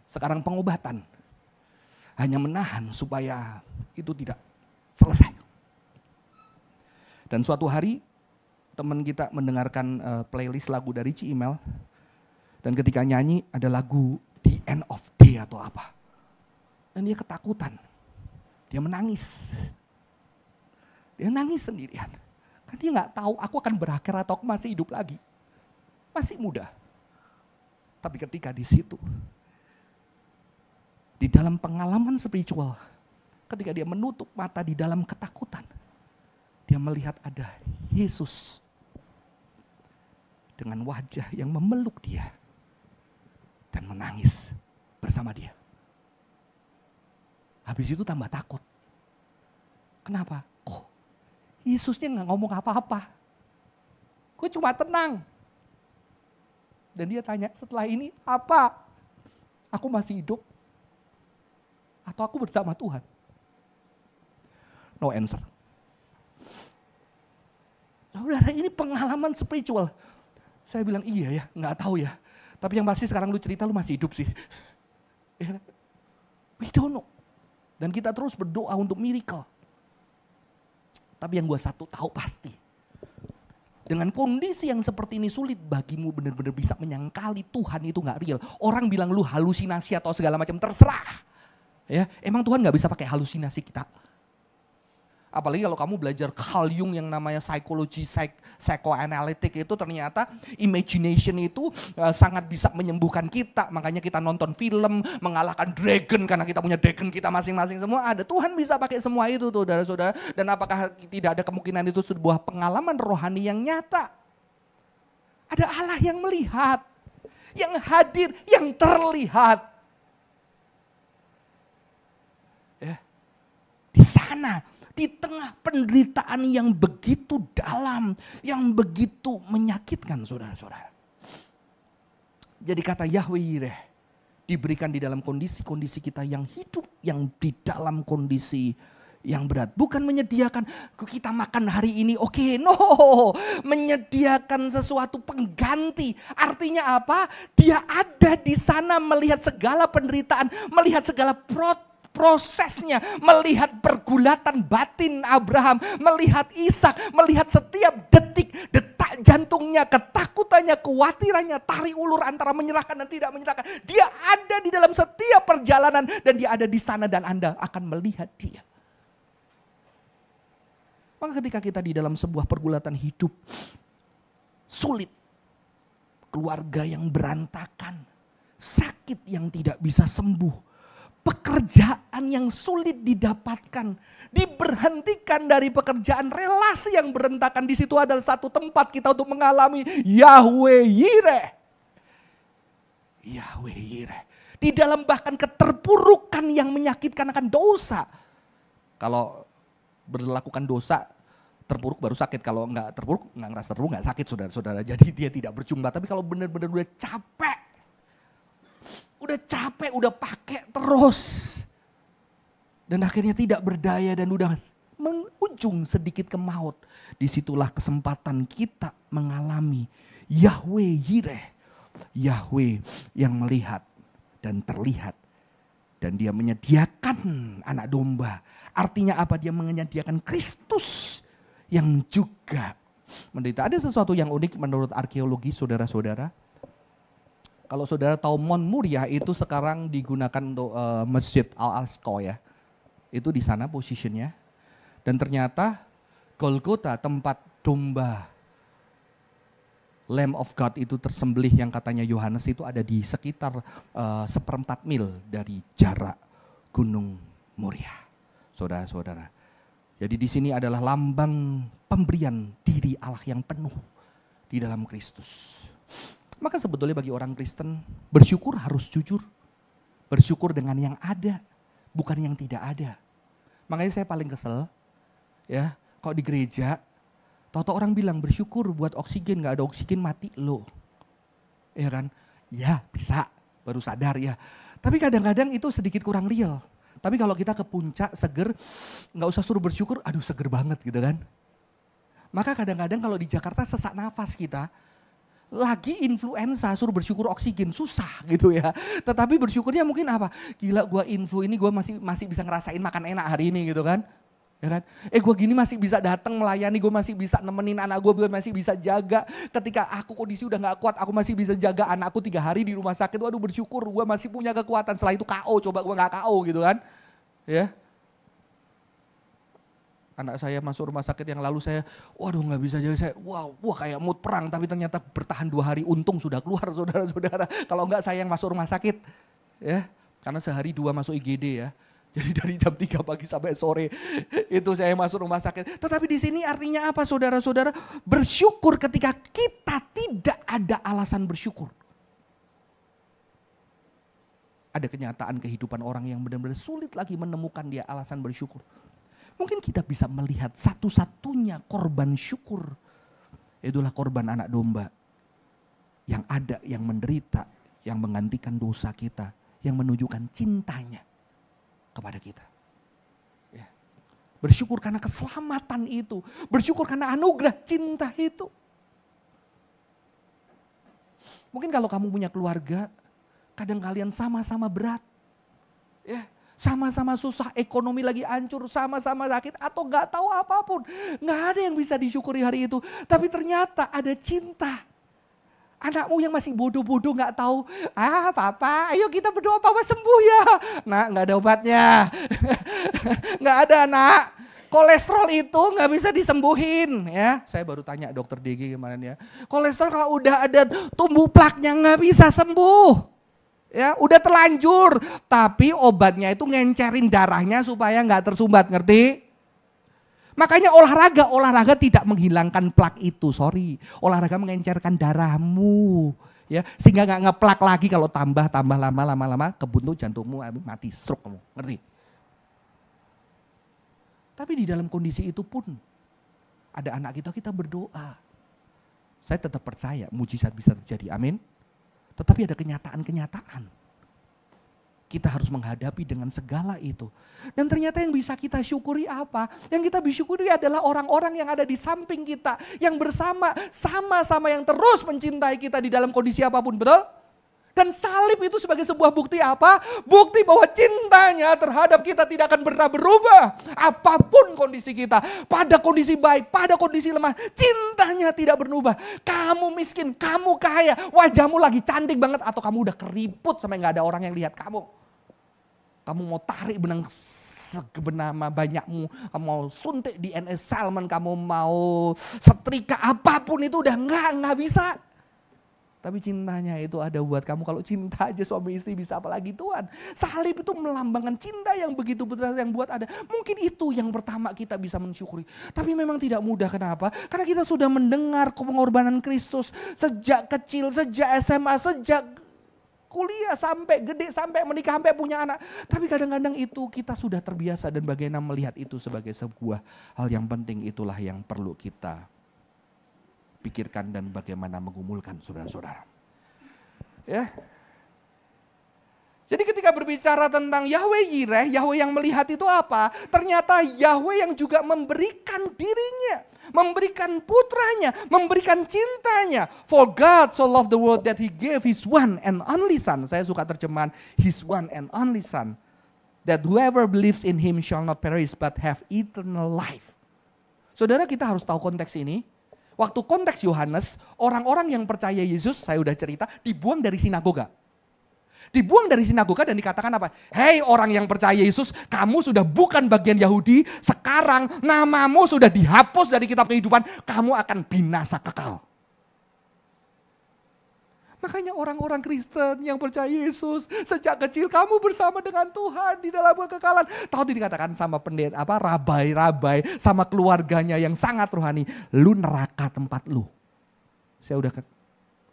Sekarang pengobatan hanya menahan supaya itu tidak selesai. Dan suatu hari teman kita mendengarkan playlist lagu dari Cimel, dan ketika nyanyi ada lagu The End of Day atau apa. Dan dia ketakutan. Dia menangis. Dia nangis sendirian. Kan dia nggak tahu aku akan berakhir atau aku masih hidup lagi. Masih muda. Tapi ketika di situ, di dalam pengalaman spiritual, ketika dia menutup mata di dalam ketakutan, dia melihat ada Yesus dengan wajah yang memeluk dia dan menangis bersama dia. Habis itu tambah takut. Kenapa? Kok Yesusnya nggak ngomong apa-apa? Gue cuma tenang. Dan dia tanya, setelah ini apa? Aku masih hidup? Atau aku bersama Tuhan? No answer. Saudara, ini pengalaman spiritual. Saya bilang iya ya, nggak tahu ya. Tapi yang pasti sekarang lu cerita lu masih hidup sih. We don't know. Dan kita terus berdoa untuk miracle. Tapi yang gue satu tahu pasti. Dengan kondisi yang seperti ini sulit bagimu benar-benar bisa menyangkali Tuhan itu nggak real. Orang bilang lu halusinasi atau segala macam, terserah. Ya, emang Tuhan nggak bisa pakai halusinasi kita. Apalagi kalau kamu belajar Carl Jung yang namanya psikologi psychoanalytic itu, ternyata imagination itu sangat bisa menyembuhkan kita. Makanya kita nonton film mengalahkan dragon karena kita punya dragon kita masing-masing semua ada. Tuhan bisa pakai semua itu tuh saudara-saudara. Dan apakah tidak ada kemungkinan itu sebuah pengalaman rohani yang nyata? Ada Allah yang melihat, yang hadir, yang terlihat. Di sana. Di tengah penderitaan yang begitu dalam, yang begitu menyakitkan saudara-saudara. Jadi kata Yahweh Yireh diberikan di dalam kondisi-kondisi kita yang hidup, yang di dalam kondisi yang berat. Bukan menyediakan kita makan hari ini, oke, no. Menyediakan sesuatu pengganti. Artinya apa? Dia ada di sana melihat segala penderitaan, melihat segala prosesnya, melihat pergulatan batin Abraham, melihat Ishak, melihat setiap detik jantungnya, ketakutannya, kekhawatirannya, tarik ulur antara menyerahkan dan tidak menyerahkan. Dia ada di dalam setiap perjalanan dan dia ada di sana dan Anda akan melihat dia. Maka ketika kita di dalam sebuah pergulatan hidup sulit, keluarga yang berantakan, sakit yang tidak bisa sembuh, pekerjaan yang sulit didapatkan, diberhentikan dari pekerjaan, relasi yang berantakan, di situ adalah satu tempat kita untuk mengalami Yahweh Yireh. Yahweh Yireh. Di dalam bahkan keterpurukan yang menyakitkan akan dosa. Kalau berlakukan dosa, terpuruk baru sakit. Kalau enggak terpuruk, enggak ngerasa terpuruk, enggak sakit saudara-saudara. Jadi dia tidak berjumlah. Tapi kalau benar-benar udah capek, udah pakai terus. Dan akhirnya tidak berdaya dan udah mengujung sedikit ke maut. Disitulah kesempatan kita mengalami Yahweh Yireh. Yahweh yang melihat dan terlihat. Dan dia menyediakan anak domba. Artinya apa? Dia menyediakan Kristus yang juga menderita. Ada sesuatu yang unik menurut arkeologi saudara-saudara. Kalau saudara tahu Mount Moriah itu sekarang digunakan untuk Masjid Al-Aqsa ya. Itu di sana posisinya. Dan ternyata Golgota, tempat domba Lamb of God itu tersembelih yang katanya Yohanes itu ada di sekitar 1/4 mil dari jarak Gunung Moriah. Saudara-saudara. Jadi di sini adalah lambang pemberian diri Allah yang penuh di dalam Kristus. Maka sebetulnya bagi orang Kristen bersyukur harus jujur. Bersyukur dengan yang ada, bukan yang tidak ada. Makanya saya paling kesel ya, kalau di gereja tahu-tahu orang bilang bersyukur buat oksigen, gak ada oksigen mati lo. Ya kan? Ya bisa, baru sadar ya. Tapi kadang-kadang itu sedikit kurang real. Tapi kalau kita ke puncak seger, gak usah suruh bersyukur, aduh seger banget gitu kan. Maka kadang-kadang kalau di Jakarta sesak nafas kita, lagi influenza suruh bersyukur oksigen, susah gitu ya. Tetapi bersyukurnya mungkin apa? Gila gua influ ini gua masih bisa ngerasain makan enak hari ini gitu kan. Ya kan? Gue gini masih bisa datang melayani, gue masih bisa nemenin anak gue masih bisa jaga. Ketika aku kondisi udah gak kuat, aku masih bisa jaga anakku 3 hari di rumah sakit. Waduh bersyukur, gue masih punya kekuatan. Setelah itu KO, coba gue gak KO gitu kan. Ya. Anak saya masuk rumah sakit yang lalu saya, waduh gak bisa jaga. Saya, wah kayak mood perang, tapi ternyata bertahan 2 hari, untung sudah keluar saudara-saudara. Kalau enggak saya yang masuk rumah sakit. Ya, karena sehari 2 masuk IGD ya. Jadi dari jam 3 pagi sampai sore itu saya masuk rumah sakit. Tetapi di sini artinya apa saudara-saudara? Bersyukur ketika kita tidak ada alasan bersyukur. Ada kenyataan kehidupan orang yang benar-benar sulit lagi menemukan dia alasan bersyukur. Mungkin kita bisa melihat satu-satunya korban syukur. Itulah korban anak domba. Yang ada, yang menderita, yang menggantikan dosa kita. Yang menunjukkan cintanya kepada kita. Ya. Bersyukur karena keselamatan itu. Bersyukur karena anugerah cinta itu. Mungkin kalau kamu punya keluarga, kadang kalian sama-sama berat. Ya, sama-sama susah, ekonomi lagi hancur, sama-sama sakit atau gak tahu apapun. Gak ada yang bisa disyukuri hari itu. Tapi ternyata ada cinta. Anakmu yang masih bodoh-bodoh gak tahu, papa ayo kita berdoa papa sembuh ya. Nak gak ada obatnya, gak ada nak. Kolesterol itu gak bisa disembuhin ya. Saya baru tanya dokter DG kemarin ya. Kolesterol kalau udah ada tumbuh plaknya gak bisa sembuh. Ya udah terlanjur, tapi obatnya itu ngencerin darahnya supaya gak tersumbat, ngerti? Makanya olahraga tidak menghilangkan plak itu, sorry. Olahraga mengencerkan darahmu, ya sehingga nggak ngeplak lagi kalau tambah lama kebuntu jantungmu mati, stroke kamu, ngerti? Tapi di dalam kondisi itu pun ada anak kita berdoa. Saya tetap percaya mujizat bisa terjadi, amin. Tetapi ada kenyataan-kenyataan. Kita harus menghadapi dengan segala itu. Dan ternyata yang bisa kita syukuri apa? Yang kita bisa syukuri adalah orang-orang yang ada di samping kita. Yang sama-sama yang terus mencintai kita di dalam kondisi apapun, betul? Dan salib itu sebagai sebuah bukti apa? Bukti bahwa cintanya terhadap kita tidak akan pernah berubah. Apapun kondisi kita, pada kondisi baik, pada kondisi lemah, cintanya tidak berubah. Kamu miskin, kamu kaya, wajahmu lagi cantik banget, atau kamu udah keriput sampai gak ada orang yang lihat kamu. Kamu mau tarik benang sebenama banyakmu, kamu mau suntik DNA salmon, kamu mau setrika apapun itu udah nggak bisa. Tapi cintanya itu ada buat kamu. Kalau cinta aja suami istri bisa, apalagi Tuhan. Salib itu melambangkan cinta yang begitu besar yang buat ada. Mungkin itu yang pertama kita bisa mensyukuri. Tapi memang tidak mudah, kenapa? Karena kita sudah mendengar pengorbanan Kristus sejak kecil, sejak SMA, sejak kuliah sampai gede, sampai menikah, sampai punya anak. Tapi kadang-kadang itu kita sudah terbiasa, dan bagaimana melihat itu sebagai sebuah hal yang penting, itulah yang perlu kita pikirkan dan bagaimana mengumulkan saudara-saudara. Ya. Jadi ketika berbicara tentang Yahweh Yireh, Yahweh yang melihat itu apa? Ternyata Yahweh yang juga memberikan dirinya, memberikan putranya, memberikan cintanya. For God so loved the world that he gave his one and only son. Saya suka terjemahan his one and only son. That whoever believes in him shall not perish but have eternal life. Saudara, kita harus tahu konteks ini. Waktu konteks Yohanes, orang-orang yang percaya Yesus, saya udah cerita, dibuang dari sinagoga. Dibuang dari sinagoga dan dikatakan apa? Hei orang yang percaya Yesus, kamu sudah bukan bagian Yahudi, sekarang namamu sudah dihapus dari kitab kehidupan, kamu akan binasa kekal. Makanya orang-orang Kristen yang percaya Yesus, sejak kecil kamu bersama dengan Tuhan di dalam kekekalan. Tahu dikatakan sama pendeta, rabai-rabai, sama keluarganya yang sangat rohani, lu neraka tempat lu. Saya udah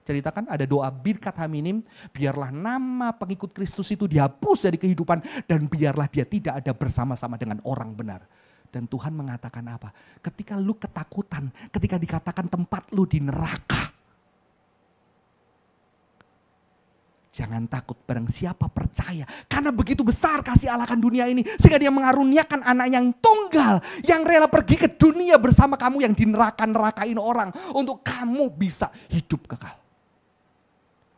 ceritakan ada doa birkat haminim, biarlah nama pengikut Kristus itu dihapus dari kehidupan dan biarlah dia tidak ada bersama-sama dengan orang benar. Dan Tuhan mengatakan apa? Ketika lu ketakutan, ketika dikatakan tempat lu di neraka, jangan takut, barang siapa percaya. Karena begitu besar kasih Allah akan dunia ini, sehingga dia mengaruniakan anak yang tunggal, yang rela pergi ke dunia bersama kamu yang dineraka-nerakain orang, untuk kamu bisa hidup kekal.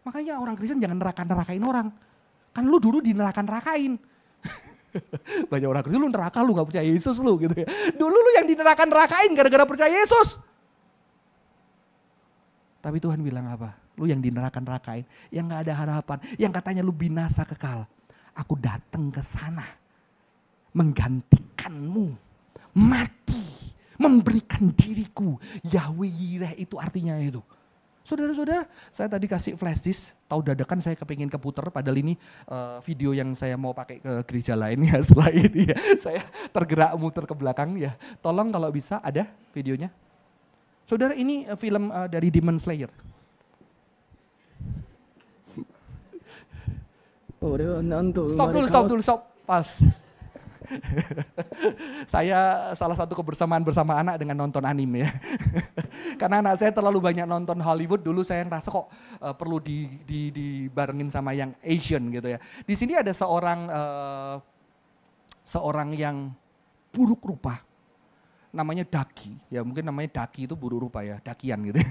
Makanya orang Kristen jangan neraka-nerakain orang. Kan lu dulu dineraka-nerakain. Banyak orang Kristen, lu neraka, lu gak percaya Yesus lu gitu ya. Dulu lu yang dineraka-nerakain gara-gara percaya Yesus. Tapi Tuhan bilang apa? Lu yang dineraka-nerakain, yang gak ada harapan, yang katanya lu binasa kekal. Aku datang ke sana menggantikanmu, mati, memberikan diriku. Yahweh Yireh itu artinya itu. Saudara-saudara, saya tadi kasih flash disk, tahu dadakan saya kepingin keputer, padahal ini video yang saya mau pakai ke gereja lain ya setelah ini ya. Saya tergerak muter ke belakang ya. Tolong kalau bisa ada videonya. Saudara, ini film dari Demon Slayer. Stop dulu, pas. Saya salah satu kebersamaan bersama anak dengan nonton anime ya. Karena anak saya terlalu banyak nonton Hollywood, dulu saya ngerasa kok perlu dibarengin sama yang Asian gitu ya. Di sini ada seorang yang buruk rupa, namanya Daki, ya mungkin namanya Daki itu buruk rupa ya, Dakian gitu.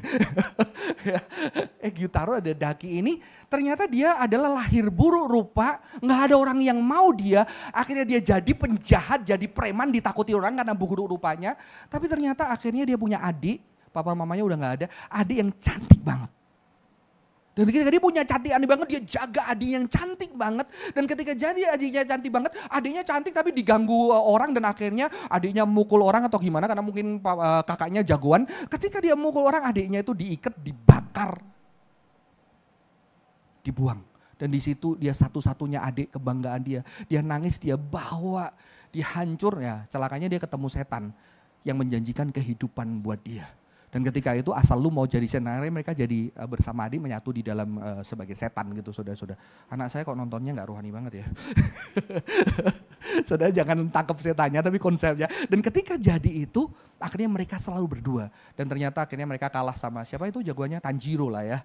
Gyutaro ada Daki ini, ternyata dia adalah lahir buruk rupa, nggak ada orang yang mau dia, akhirnya dia jadi penjahat, jadi preman, ditakuti orang karena buruk rupanya. Tapi ternyata akhirnya dia punya adik, papa mamanya udah nggak ada, adik yang cantik banget. Dan ketika dia punya cantik aneh banget, dia jaga adik yang cantik banget. Dan ketika jadi adiknya cantik banget, adiknya cantik tapi diganggu orang dan akhirnya adiknya mukul orang atau gimana karena mungkin kakaknya jagoan. Ketika dia mukul orang, adiknya itu diikat, dibakar, dibuang. Dan di situ dia satu-satunya adik kebanggaan dia. Dia nangis, dia bawa, dia hancur ya. Celakanya dia ketemu setan yang menjanjikan kehidupan buat dia. Dan ketika itu asal lu mau jadi senarai, mereka jadi bersama adik menyatu di dalam sebagai setan gitu saudara-saudara. Anak saya kok nontonnya gak rohani banget ya. Saudara jangan tangkap setannya tapi konsepnya. Dan ketika jadi itu akhirnya mereka selalu berdua. Dan ternyata akhirnya mereka kalah sama siapa itu jagoannya? Tanjiro lah ya.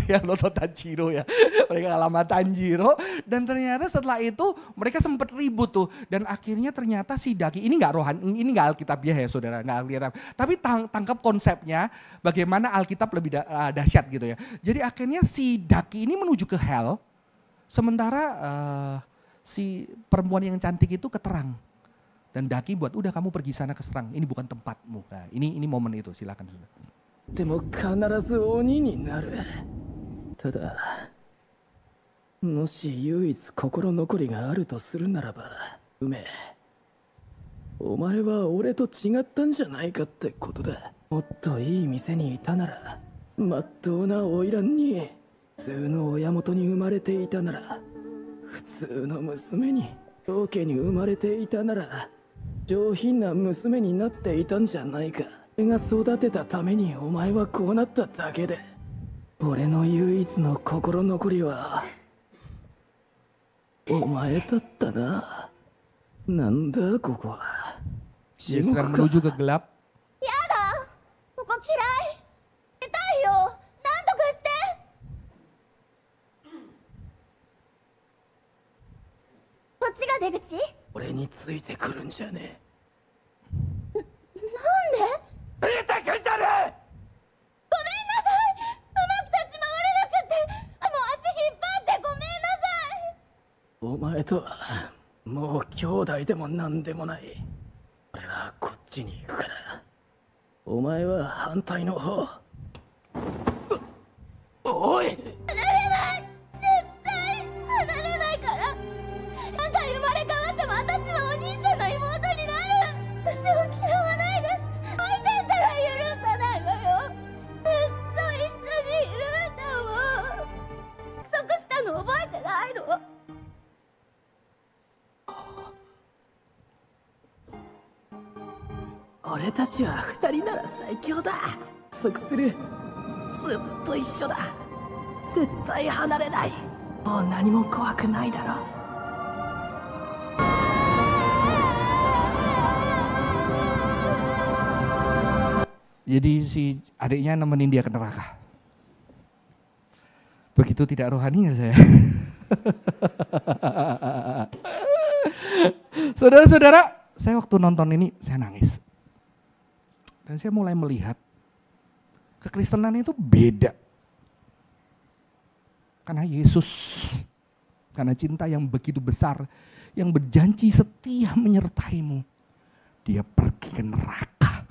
Ya nonton Tanjiro ya. Mereka kalah sama Tanjiro. Dan ternyata setelah itu mereka sempat ribut tuh. Dan akhirnya ternyata si Daki, ini gak rohani, ini gak Alkitabiah ya saudara. Gak Alkitab. Tapi tangkap konsepnya bagaimana Alkitab lebih dahsyat gitu ya. Jadi akhirnya si Daki ini menuju ke hell. Sementara si perempuan yang cantik itu keterang. Dan Daki buat, udah kamu pergi sana ke serang, ini bukan tempatmu. Nah, ini momen itu, silakan sudah. でも必ず鬼になる。ただ、もし唯一心残りがあるとするならば、梅、お前は俺と違ったんじゃないかってことだ。もっといい店にいたなら、まっとうな花魁に、普通の親元に生まれていたなら、普通の娘に、王家に生まれていたなら、上品な娘になっていたんじゃないか。俺が育てたためにお前はこうなっただけで、俺の唯一の心残りはお前だったな。なんだここは。地獄 Sedang menuju ke gelap. やだ、ここ嫌い。出たいよ。なんとかして。こっちが出口？俺についてくるんじゃねなんで？え。ついてくんじゃねえ。ごめんなさい。うまく立ち回れなくて、もう足引っ張ってごめんなさい。お前とはもう兄弟でもなんでもない。俺はこっちに行くから、お前は反対の方。おい、離れない。絶対離れないから。何回生まれ変わっても私はお兄ちゃんの妹になる。私を嫌わないで。置いてったら許さないわよ。ずっと一緒にいるんだもん。約束したの覚えてないの？俺たちは二人なら最強だ。約束する。ずっと一緒だ。絶対離れない。もう何も怖くないだろ。Jadi si adiknya nemenin dia ke neraka. Begitu tidak rohani ya saya. Saudara-saudara, saya waktu nonton ini saya nangis. Dan saya mulai melihat kekristenan itu beda. Karena Yesus, karena cinta yang begitu besar, yang berjanji setia menyertaimu. Dia pergi ke neraka.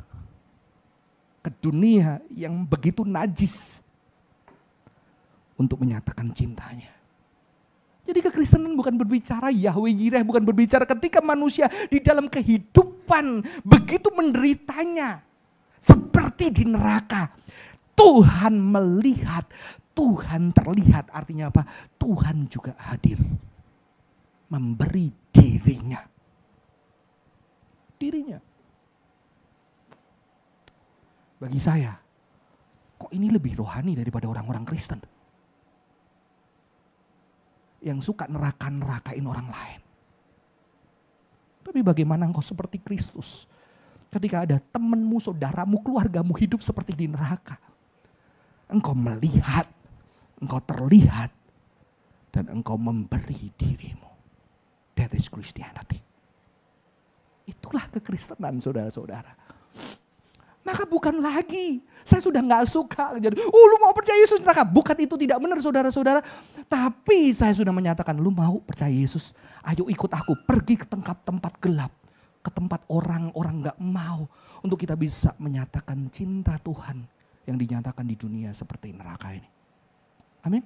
Ke dunia yang begitu najis untuk menyatakan cintanya. Jadi kekristenan bukan berbicara Yahweh Yireh, bukan berbicara ketika manusia di dalam kehidupan begitu menderitanya seperti di neraka. Tuhan melihat, Tuhan terlihat, artinya apa? Tuhan juga hadir. Memberi dirinya. Dirinya. Bagi saya, kok ini lebih rohani daripada orang-orang Kristen yang suka neraka-nerakain orang lain. Tapi bagaimana engkau seperti Kristus ketika ada temanmu, saudaramu, keluargamu hidup seperti di neraka. Engkau melihat, engkau terlihat, dan engkau memberi dirimu. That is Christianity. Itulah kekristenan saudara-saudara. Maka bukan lagi, saya sudah gak suka. Jadi, lu mau percaya Yesus neraka. Bukan itu tidak benar saudara-saudara. Tapi saya sudah menyatakan, lu mau percaya Yesus. Ayo ikut aku, pergi ke tempat gelap. Ke tempat orang-orang gak mau. Untuk kita bisa menyatakan cinta Tuhan yang dinyatakan di dunia seperti neraka ini. Amin.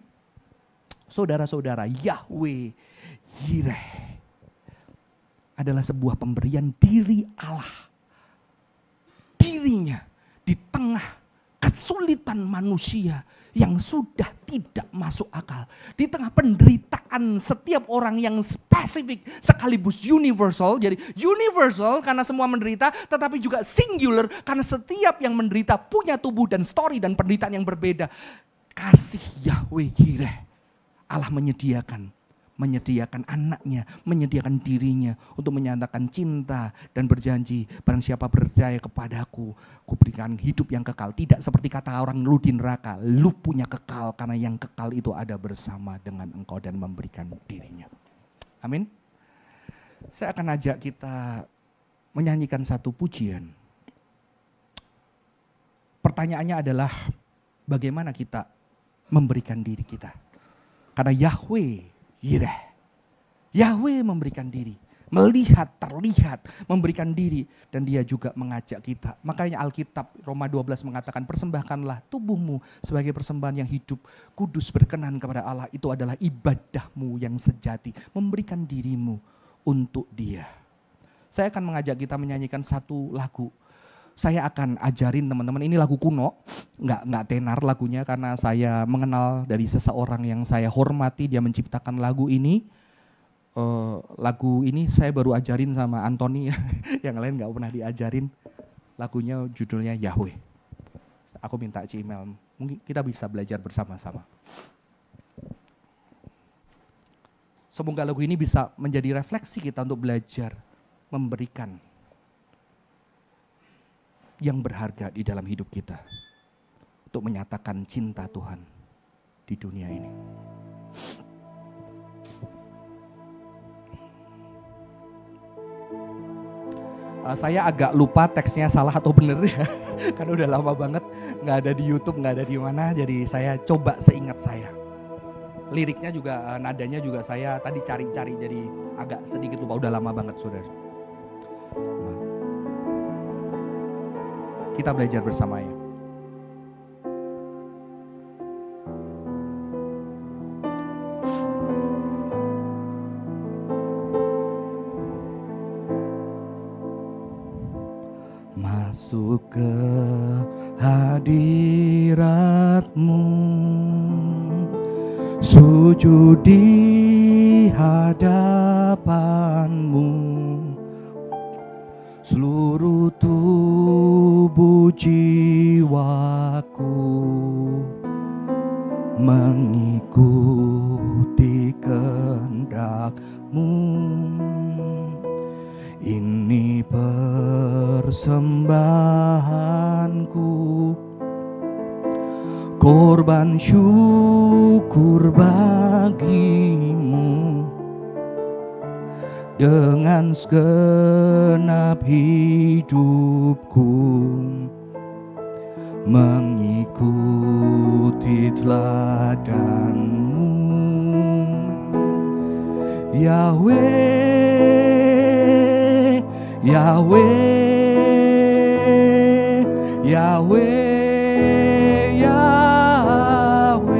Saudara-saudara, Yahweh Yireh adalah sebuah pemberian diri Allah. Dirinya di tengah kesulitan manusia yang sudah tidak masuk akal. Di tengah penderitaan setiap orang yang spesifik sekaligus universal. Jadi universal karena semua menderita, tetapi juga singular karena setiap yang menderita punya tubuh dan story dan penderitaan yang berbeda. Kasih Yahweh Yireh, Allah menyediakan menyediakan anaknya, menyediakan dirinya untuk menyatakan cinta dan berjanji, barang siapa percaya kepadaku, kuberikan hidup yang kekal. Tidak seperti kata orang lu di neraka, lu punya kekal karena yang kekal itu ada bersama dengan engkau dan memberikan dirinya. Amin. Saya akan ajak kita menyanyikan satu pujian. Pertanyaannya adalah bagaimana kita memberikan diri kita. Karena Yahweh Yireh, Yahweh memberikan diri, melihat, terlihat, memberikan diri. Dan dia juga mengajak kita. Makanya Alkitab Roma 12 mengatakan persembahkanlah tubuhmu sebagai persembahan yang hidup, kudus, berkenan kepada Allah. Itu adalah ibadahmu yang sejati, memberikan dirimu untuk dia. Saya akan mengajak kita menyanyikan satu lagu. Saya akan ajarin teman-teman, ini lagu kuno, nggak tenar lagunya karena saya mengenal dari seseorang yang saya hormati, dia menciptakan lagu ini. Lagu ini saya baru ajarin sama Anthony, yang lain nggak pernah diajarin. Lagunya judulnya Yahweh. Aku minta email, mungkin kita bisa belajar bersama-sama. Semoga lagu ini bisa menjadi refleksi kita untuk belajar memberikan yang berharga di dalam hidup kita untuk menyatakan cinta Tuhan di dunia ini. Saya agak lupa teksnya salah atau benar ya, karena udah lama banget nggak ada di YouTube, nggak ada di mana, jadi saya coba seingat saya. Liriknya juga, nadanya juga saya tadi cari-cari, jadi agak sedikit lupa, udah lama banget saudara. Kita belajar bersama ya. Masuk ke hadirat-Mu, sujud di hadapan-Mu, seluruh tubuh jiwaku mengikuti kehendak-Mu. Ini persembahanku, korban syukur bagi-Mu. Dengan segenap hidupku mengikuti teladan-Mu. Yahweh, Yahweh, Yahweh, Yahweh,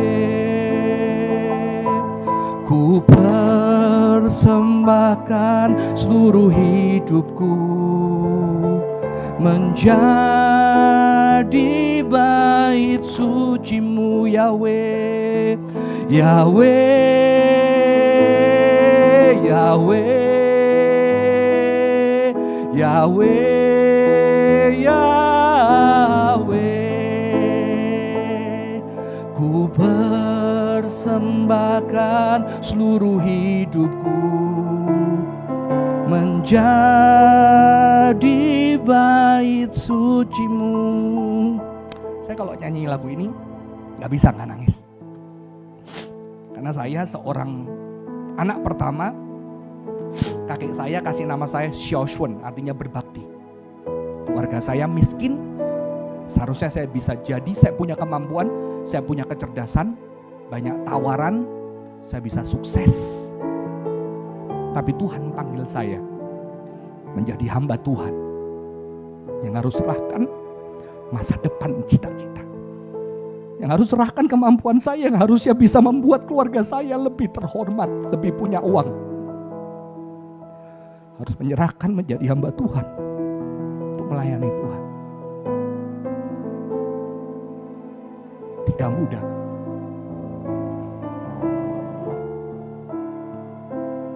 ku persembahkan seluruh hidupku menjadi bait suci-Mu. Yahweh, Yahweh, Yahweh, Yahweh, Yahweh, ku persembahkan seluruh hidupku menjadi bait suci-Mu. Saya kalau nyanyi lagu ini gak bisa gak nangis. Karena saya seorang anak pertama, kakek saya kasih nama saya Xiaoshun, artinya berbakti. Keluarga saya miskin, seharusnya saya bisa jadi, saya punya kemampuan, saya punya kecerdasan, banyak tawaran, saya bisa sukses. Tapi Tuhan panggil saya menjadi hamba Tuhan yang harus serahkan masa depan, cita-cita, yang harus serahkan kemampuan saya, yang harusnya bisa membuat keluarga saya lebih terhormat, lebih punya uang. Harus menyerahkan menjadi hamba Tuhan untuk melayani Tuhan. Tidak mudah.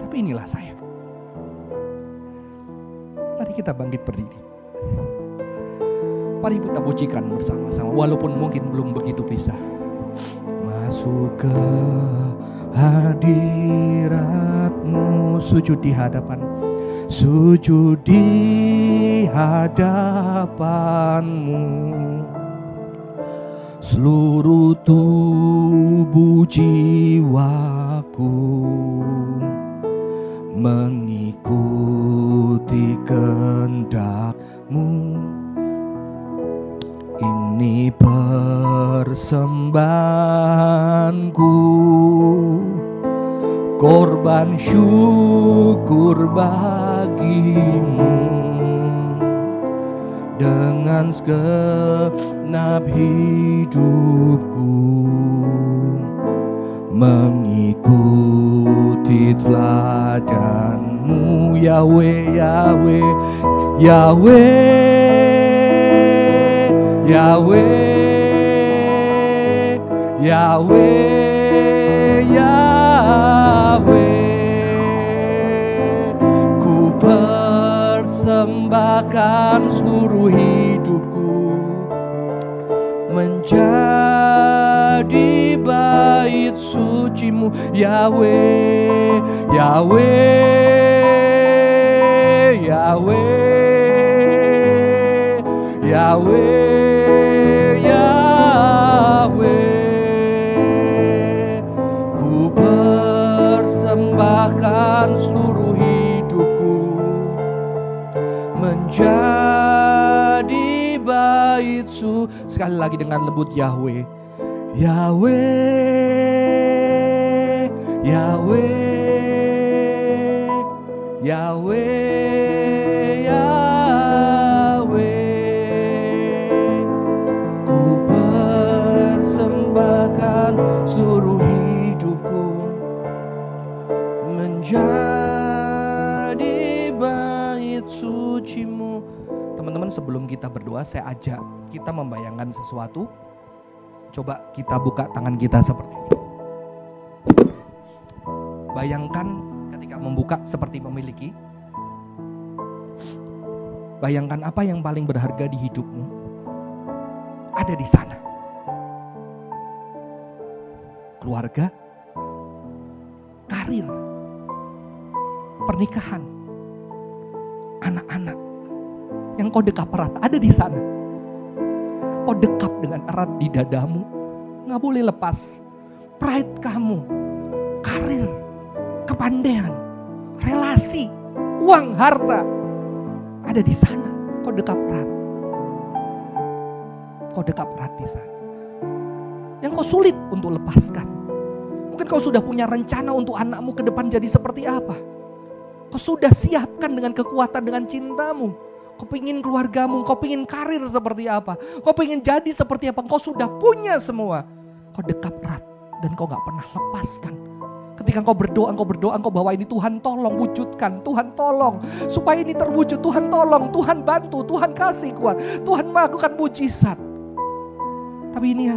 Tapi inilah saya. Mari kita bangkit berdiri. Mari kita pujikan bersama-sama, walaupun mungkin belum begitu bisa. Masuk ke hadirat-Mu. Sujud di hadapan, sujud di hadapan-Mu. Seluruh tubuh jiwaku mengikuti kehendak-Mu. Ini persembahanku, korban syukur bagi-Mu. Dengan segenap hidupku mengikuti teladan-Mu. Yahweh, Yahweh, Yahweh, Yahweh, Yahweh, Yahweh. Ku persembahkan seluruh hidupku menjadi bait suci-Mu. Yahweh, Yahweh, Yahweh, Yahweh, Yahweh. Ku persembahkan seluruh hidupku menjadi bait suci. Sekali lagi dengan lembut, Yahweh, Yahweh, Yahweh, Yahweh, Yahweh. Ku persembahkan seluruh hidupku menjadi bait suci-Mu. Teman-teman, sebelum kita berdoa, saya ajak kita membayangkan sesuatu. Coba kita buka tangan kita seperti ini. Bayangkan ketika membuka seperti memiliki. Bayangkan apa yang paling berharga di hidupmu ada di sana. Keluarga, karir, pernikahan, anak-anak yang kau dekap erat ada di sana. Kau dekap dengan erat di dadamu, gak boleh lepas. Pride kamu, karir, kepandaian, relasi, uang, harta ada di sana. Kau dekap erat. Kau dekap erat di sana. Yang kau sulit untuk lepaskan. Mungkin kau sudah punya rencana untuk anakmu ke depan jadi seperti apa. Kau sudah siapkan dengan kekuatan, dengan cintamu. Kau pengen keluargamu, kau pengen karir seperti apa. Kau pengen jadi seperti apa, kau sudah punya semua. Kau dekap erat dan kau gak pernah lepaskan. Ketika kau berdoa, kau bawa ini, Tuhan tolong wujudkan, Tuhan tolong. Supaya ini terwujud, Tuhan tolong, Tuhan bantu, Tuhan kasih kuat. Tuhan melakukan mujizat. Tapi ini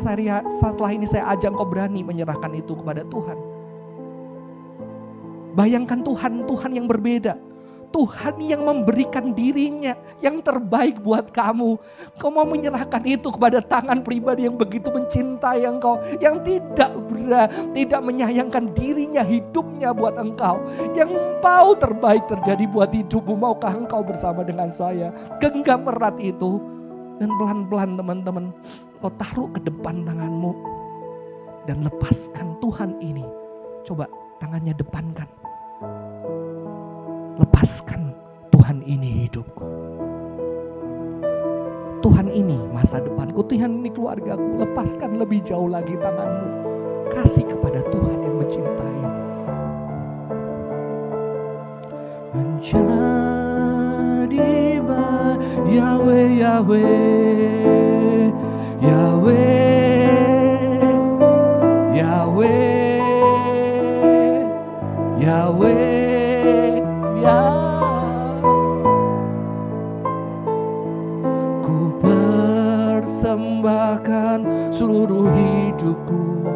setelah ini saya ajak kau berani menyerahkan itu kepada Tuhan. Bayangkan Tuhan yang berbeda. Tuhan yang memberikan dirinya yang terbaik buat kamu. Kau mau menyerahkan itu kepada tangan pribadi yang begitu mencintai engkau, yang tidak menyayangkan dirinya, hidupnya buat engkau. Yang mau terbaik terjadi buat hidupmu. Maukah engkau bersama dengan saya genggam erat itu, dan pelan-pelan teman-teman kau taruh ke depan tanganmu dan lepaskan Tuhan ini. Coba tangannya depankan. Lepaskan Tuhan ini hidupku. Tuhan ini masa depanku. Tuhan ini keluargaku. Lepaskan lebih jauh lagi tanganmu. Kasih kepada Tuhan yang mencintai. Menjadi Yahweh, Yahweh, Yahweh, Yahweh, Yahweh. Ku persembahkan seluruh hidupku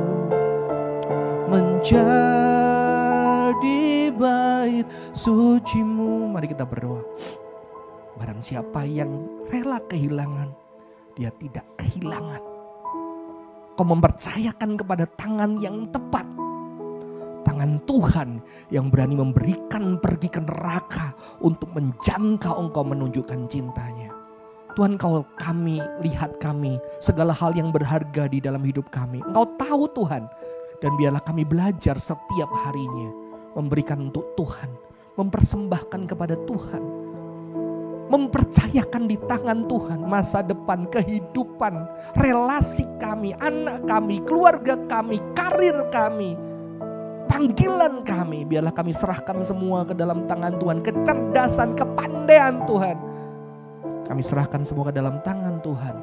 menjadi bait suci-Mu. Mari kita berdoa. Barang siapa yang rela kehilangan, dia tidak kehilangan. Kau mempercayakan kepada tangan yang tepat. Tangan Tuhan yang berani memberikan pergi ke neraka untuk menjangkau Engkau, menunjukkan cintanya. Tuhan, Engkau kami, lihat kami, segala hal yang berharga di dalam hidup kami. Engkau tahu Tuhan, dan biarlah kami belajar setiap harinya memberikan untuk Tuhan, mempersembahkan kepada Tuhan, mempercayakan di tangan Tuhan masa depan, kehidupan, relasi kami, anak kami, keluarga kami, karir kami, panggilan kami. Biarlah kami serahkan semua ke dalam tangan Tuhan. Kecerdasan, kepandaian Tuhan, kami serahkan semua ke dalam tangan Tuhan.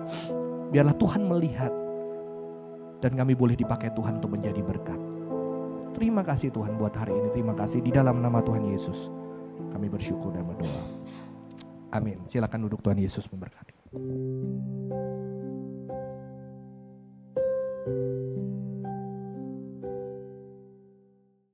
Biarlah Tuhan melihat dan kami boleh dipakai Tuhan untuk menjadi berkat. Terima kasih Tuhan buat hari ini. Terima kasih di dalam nama Tuhan Yesus. Kami bersyukur dan berdoa. Amin. Silakan duduk, Tuhan Yesus memberkati.